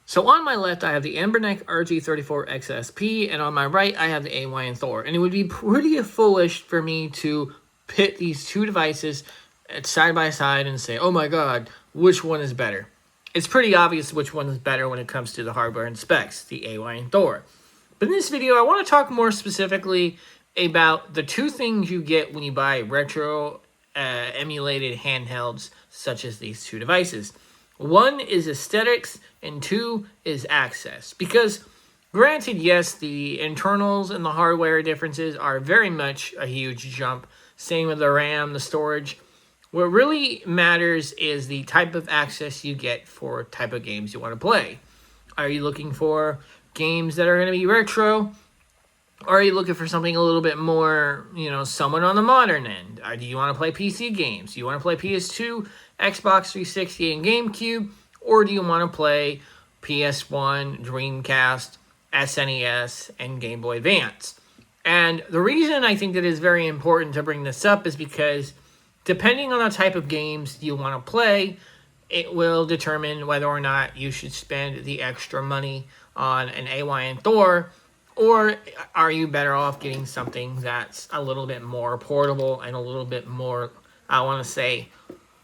So on my left, I have the Anbernic RG34XXSP, and on my right, I have the AYN Thor. And it would be pretty foolish for me to pit these two devices side by side and say, oh my god, which one is better? It's pretty obvious which one is better when it comes to the hardware and specs, the AYN Thor. But in this video, I want to talk more specifically about the two things you get when you buy retro emulated handhelds such as these two devices. One is aesthetics, and two is access. Because, granted, yes, the internals and the hardware differences are very much a huge jump. Same with the RAM, the storage. What really matters is the type of access you get for type of games you want to play. Are you looking for games that are going to be retro? Or are you looking for something a little bit more, somewhat on the modern end? Or do you want to play PC games? Do you want to play PS2, Xbox 360, and GameCube? Or do you want to play PS1, Dreamcast, SNES, and Game Boy Advance? And the reason I think that it's very important to bring this up is because depending on the type of games you want to play, it will determine whether or not you should spend the extra money on an AYN Thor, or are you better off getting something that's a little bit more portable and a little bit more, I want to say,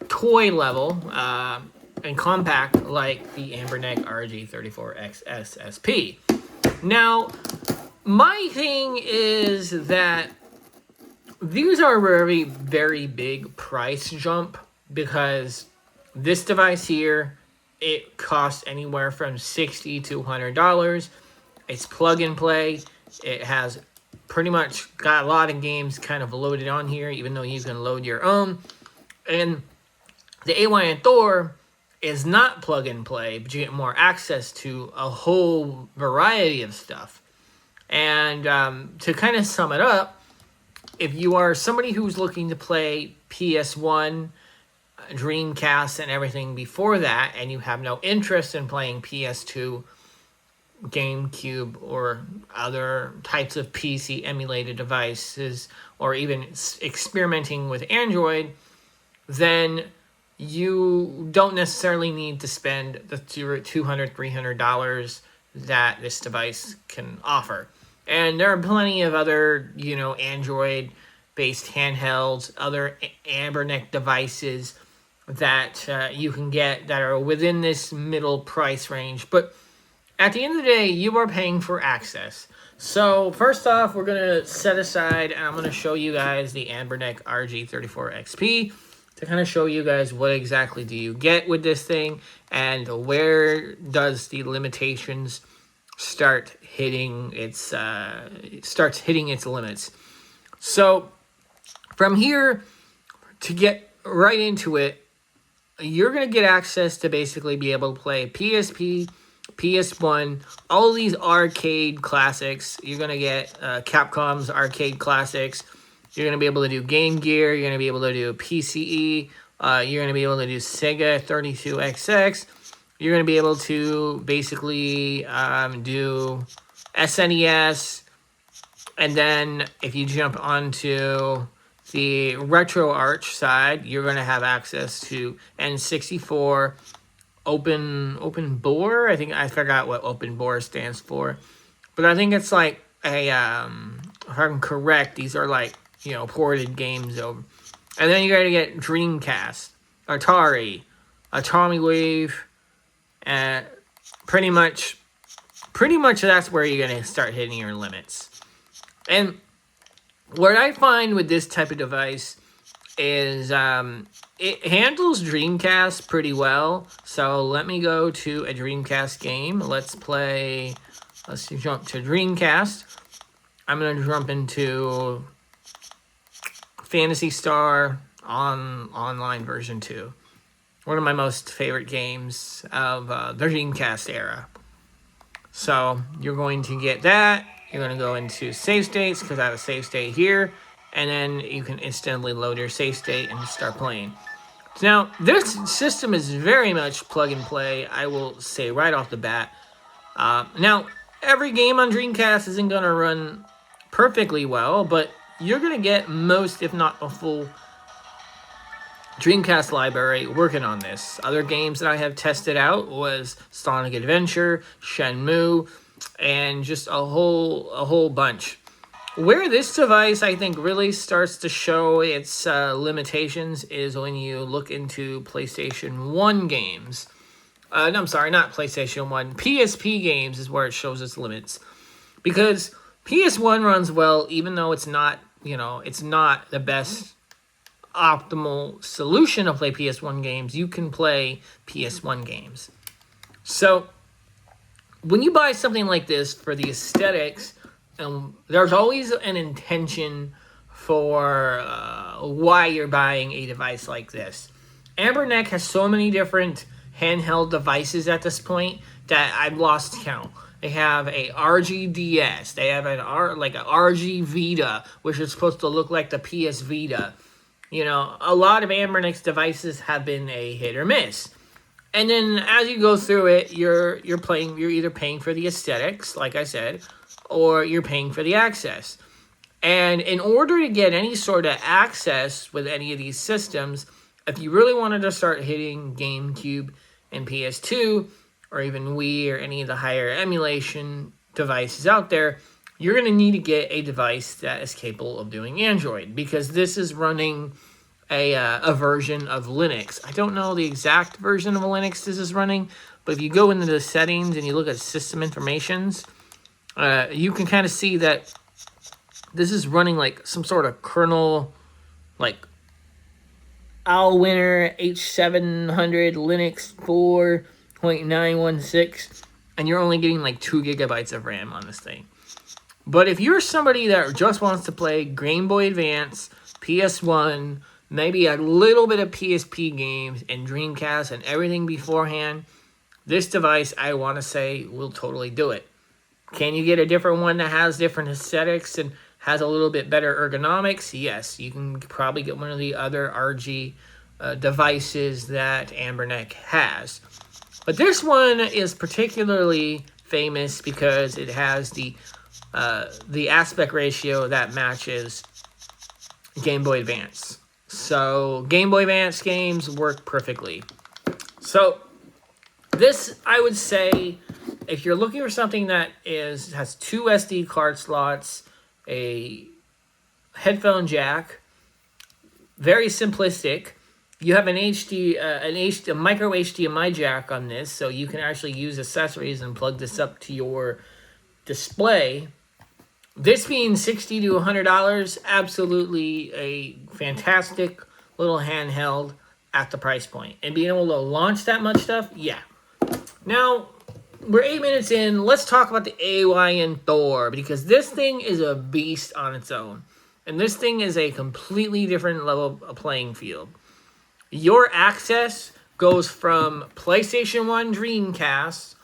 toy level and compact, like the Anbernic RG34XXSP. Now, my thing is that these are a very, very big price jump, because this device here, it costs anywhere from $60 to $100. It's plug and play. It has pretty much got a lot of games kind of loaded on here, even though you can load your own. And the AYN Thor is not plug and play, but you get more access to a whole variety of stuff. And to kind of sum it up, if you are somebody who's looking to play PS1, Dreamcast, and everything before that, and you have no interest in playing PS2, GameCube, or other types of PC emulated devices, or even experimenting with Android, then you don't necessarily need to spend the $200, $300 that this device can offer. And there are plenty of other, Android-based handhelds, other Anbernic devices that you can get that are within this middle price range. But at the end of the day, you are paying for access. So first off, we're going to set aside, and I'm going to show you guys the Anbernic RG34XP to kind of show you guys what exactly do you get with this thing, and where does the limitations start hitting its limits. So from here, to get right into it, you're going to get access to basically be able to play PSP, PS1, all these arcade classics. You're going to get Capcom's arcade classics. You're going to be able to do Game Gear. You're going to be able to do PCE. You're going to be able to do Sega 32XX. You're going to be able to basically do SNES. And then if you jump onto the Retro Arch side, you're going to have access to N64, Open Bore. I forgot what Open Bore stands for, but I think it's like a if I'm correct, these are like ported games over. And then you're gonna get Dreamcast, Atari, Atomic Wave, and pretty much that's where you're gonna start hitting your limits. And what I find with this type of device is it handles Dreamcast pretty well. So let me go to a Dreamcast game. Let's jump to Dreamcast. I'm going to jump into Phantasy Star Online version 2. One of my most favorite games of the Dreamcast era. So you're going to get that. You're going to go into save states, because I have a save state here. And then you can instantly load your save state and start playing. Now, this system is very much plug and play, I will say right off the bat. Now, every game on Dreamcast isn't going to run perfectly well, but you're going to get most, if not a full Dreamcast library working on this. Other games that I have tested out was Sonic Adventure, Shenmue, and just a whole bunch. Where this device, I think, really starts to show its limitations is when you look into PlayStation 1 games. No, I'm sorry, not PlayStation 1. PSP games is where it shows its limits. Because PS1 runs well, even though it's not, it's not the best optimal solution to play PS1 games. You can play PS1 games. So, when you buy something like this for the aesthetics, there's always an intention for why you're buying a device like this. Anbernic has so many different handheld devices at this point that I've lost count. They have a RGDS. They have an RG Vita, which is supposed to look like the PS Vita. A lot of Anbernic's devices have been a hit or miss. And then as you go through it, you're either paying for the aesthetics, like I said, or you're paying for the access. And in order to get any sort of access with any of these systems, if you really wanted to start hitting GameCube and PS2, or even Wii or any of the higher emulation devices out there, you're going to need to get a device that is capable of doing Android, because this is running a version of Linux. I don't know the exact version of Linux this is running, but if you go into the settings and you look at system informations, you can kind of see that this is running like some sort of kernel, like AYN H700 Linux 4.916, and you're only getting like 2 gigabytes of RAM on this thing. But if you're somebody that just wants to play Game Boy Advance, PS1, maybe a little bit of PSP games, and Dreamcast and everything beforehand, this device, I want to say, will totally do it. Can you get a different one that has different aesthetics and has a little bit better ergonomics? Yes, you can probably get one of the other RG devices that Anbernic has. But this one is particularly famous because it has the aspect ratio that matches Game Boy Advance. So Game Boy Advance games work perfectly. So this, I would say, if you're looking for something that has 2 SD card slots, a headphone jack, very simplistic. You have a micro HDMI jack on this, so you can actually use accessories and plug this up to your display. This being $60 to $100, absolutely a fantastic little handheld at the price point. And being able to launch that much stuff, yeah. Now, we're 8 minutes in. Let's talk about the AYN Thor, because this thing is a beast on its own. And this thing is a completely different level of playing field. Your access goes from PlayStation 1 Dreamcast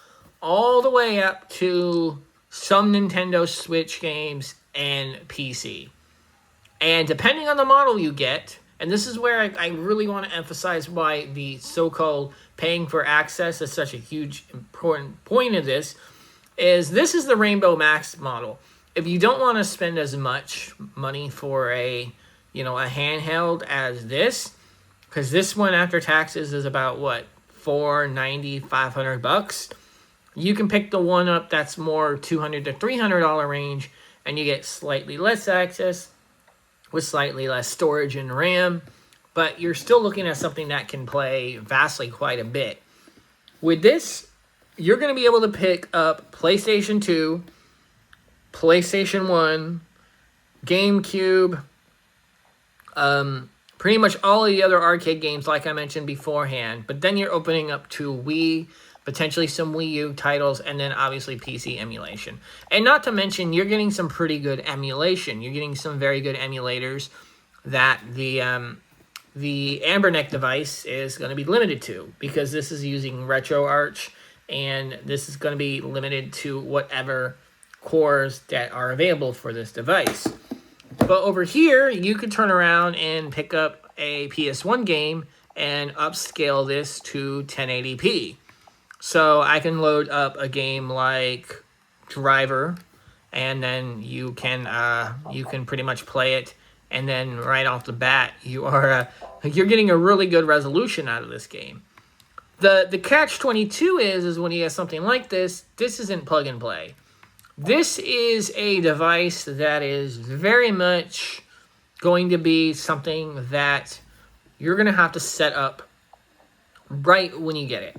all the way up to some Nintendo Switch games and PC. And depending on the model you get, and this is where I really want to emphasize why the so-called paying for access is such a huge important point of this, is the Rainbow Max model. If you don't want to spend as much money for a handheld as this, because this one after taxes is about $490, $500. You can pick the one up that's more $200 to $300 range, and you get slightly less access with slightly less storage and RAM, but you're still looking at something that can play vastly quite a bit. With this, you're going to be able to pick up PlayStation 2, PlayStation 1, GameCube, pretty much all of the other arcade games like I mentioned beforehand, but then you're opening up to Wii, potentially some Wii U titles, and then obviously PC emulation. And not to mention, you're getting some pretty good emulation. You're getting some very good emulators that the Anbernic device is going to be limited to, because this is using RetroArch, and this is going to be limited to whatever cores that are available for this device. But over here, you could turn around and pick up a PS1 game and upscale this to 1080p. So I can load up a game like Driver, and then you can pretty much play it and then right off the bat, you're getting a really good resolution out of this game. The catch-22 is when you have something like this, this isn't plug and play. This is a device that is very much going to be something that you're going to have to set up right when you get it.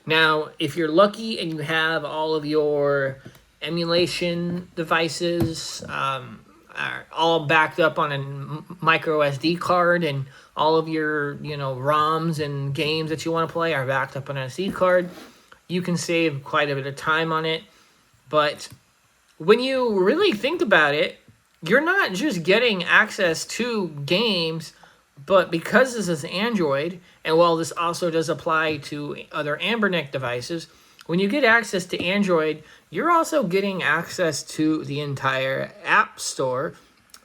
Now, if you're lucky and you have all of your emulation devices are all backed up on a micro SD card, and all of your, ROMs and games that you want to play are backed up on an SD card, you can save quite a bit of time on it. But when you really think about it, you're not just getting access to games, but because this is Android, and while this also does apply to other Anbernic devices, when you get access to Android, you're also getting access to the entire App Store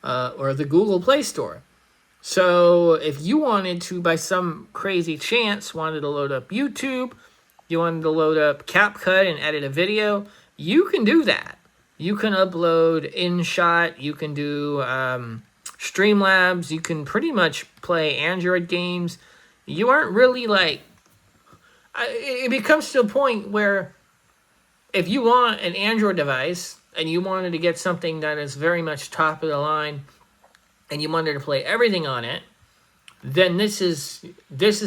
or the Google Play Store. So if you wanted to, by some crazy chance, wanted to load up YouTube, you wanted to load up CapCut and edit a video, you can do that. You can upload InShot, you can do Streamlabs, you can pretty much play Android games. You aren't really it becomes to a point where if you want an Android device and you wanted to get something that is very much top of the line and you wanted to play everything on it, then this is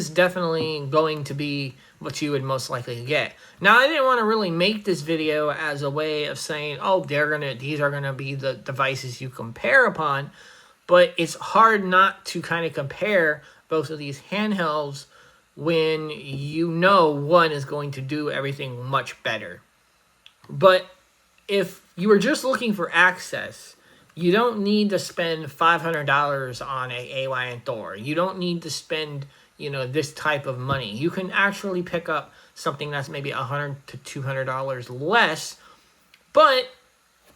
definitely going to be what you would most likely get. Now, I didn't want to really make this video as a way of saying, oh, these are gonna be the devices you compare upon, but it's hard not to kind of compare both of these handhelds when one is going to do everything much better. But if you were just looking for access, you don't need to spend $500 on a AYN Thor. You don't need to spend, this type of money. You can actually pick up something that's maybe $100 to $200 less. But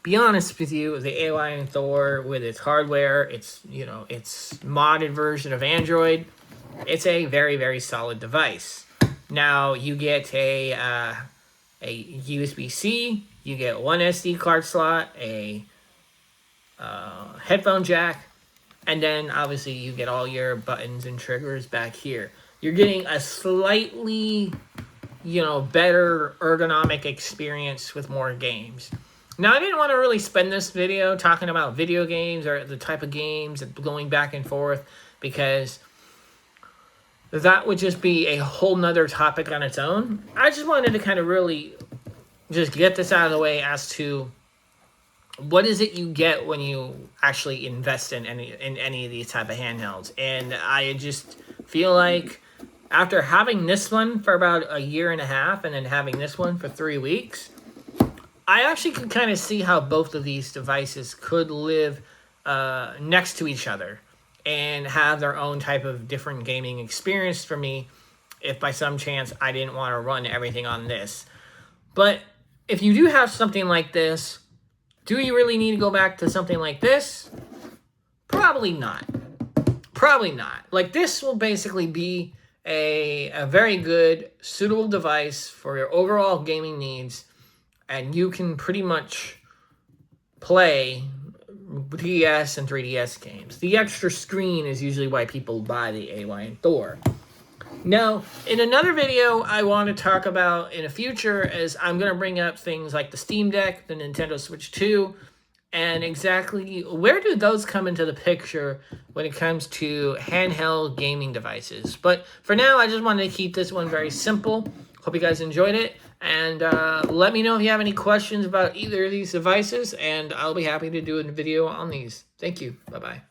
be honest with you, the AYN Thor with its hardware, its modded version of Android, it's a very, very solid device. Now you get a USB-C, you get one SD card slot, a headphone jack, and then obviously you get all your buttons and triggers back here. You're getting a slightly, better ergonomic experience with more games. Now, I didn't want to really spend this video talking about video games or the type of games and going back and forth, because that would just be a whole nother topic on its own. I just wanted to kind of really just get this out of the way as to what is it you get when you actually invest in any of these type of handhelds. And I just feel like after having this one for about a year and a half and then having this one for 3 weeks, I actually could kind of see how both of these devices could live next to each other and have their own type of different gaming experience for me if by some chance I didn't want to run everything on this. But if you do have something like this, do you really need to go back to something like this? Probably not. Probably not. Like, this will basically be a very good, suitable device for your overall gaming needs, and you can pretty much play DS and 3DS games. The extra screen is usually why people buy the AYN Thor. Now, in another video I want to talk about in the future is I'm going to bring up things like the Steam Deck, the Nintendo Switch 2, and exactly where do those come into the picture when it comes to handheld gaming devices. But for now, I just wanted to keep this one very simple. Hope you guys enjoyed it, and let me know if you have any questions about either of these devices, and I'll be happy to do a video on these. Thank you. Bye-bye.